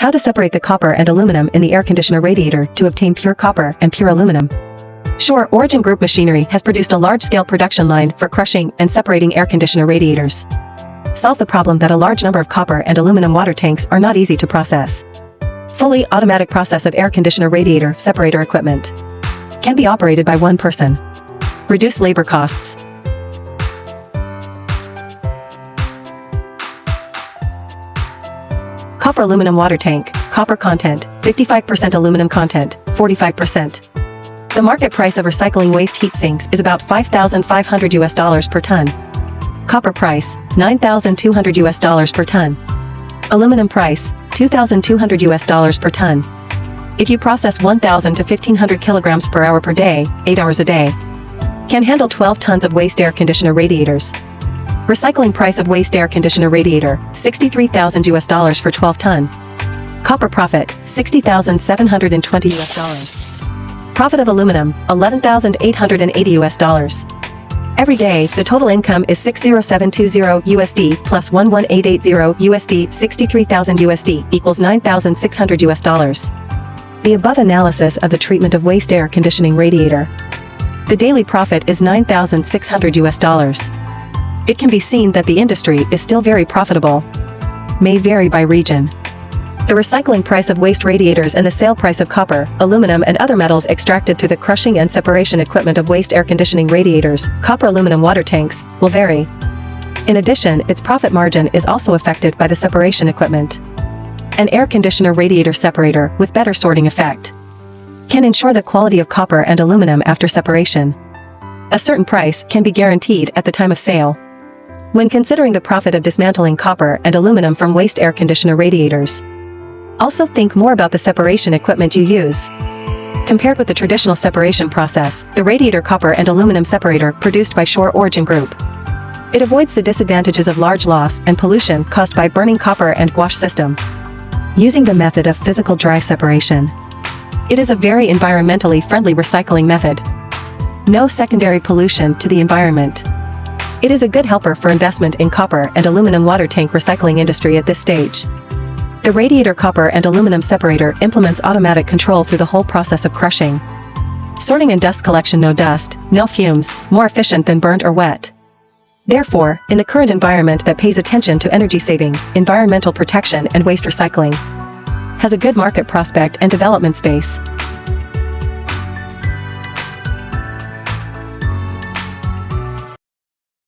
How to separate the copper and aluminum in the air conditioner radiator to obtain pure copper and pure aluminum. Sure, Origin Group Machinery has produced a large-scale production line for crushing and separating air conditioner radiators. Solve the problem that a large number of copper and aluminum water tanks are not easy to process. Fully automatic process of air conditioner radiator separator equipment. Can be operated by one person. Reduce labor costs. Copper aluminum water tank, copper content, 55% aluminum content, 45%. The market price of recycling waste heat sinks is about $5,500 per ton. Copper price, $9,200 per ton. Aluminum price, $2,200 per ton. If you process 1,000 to 1,500 kilograms per hour per day, 8 hours a day, can handle 12 tons of waste air conditioner radiators. Recycling price of waste air conditioner radiator, $63,000 for 12 ton. Copper profit, $60,720. Profit of aluminum, $11,880. Every day, the total income is $60720 USD plus 11880 USD, 63,000 USD equals $9,600. The above analysis of the treatment of waste air conditioning radiator. The daily profit is $9,600. It can be seen that the industry is still very profitable. May vary by region. The recycling price of waste radiators and the sale price of copper, aluminum and other metals extracted through the crushing and separation equipment of waste air conditioning radiators, copper aluminum water tanks, will vary. In addition, its profit margin is also affected by the separation equipment. An air conditioner radiator separator with better sorting effect can ensure the quality of copper and aluminum after separation. A certain price can be guaranteed at the time of sale. When considering the profit of dismantling copper and aluminum from waste air conditioner radiators, also think more about the separation equipment you use. Compared with the traditional separation process, the radiator copper and aluminum separator produced by Sure Origin Group. It avoids the disadvantages of large loss and pollution caused by burning copper and gouache system. Using the method of physical dry separation. It is a very environmentally friendly recycling method. No secondary pollution to the environment. It is a good helper for investment in copper and aluminum water tank recycling industry at this stage. The radiator copper and aluminum separator implements automatic control through the whole process of crushing. Sorting and dust collection, no dust, no fumes, more efficient than burnt or wet. Therefore, in the current environment that pays attention to energy saving, environmental protection and waste recycling, has a good market prospect and development space.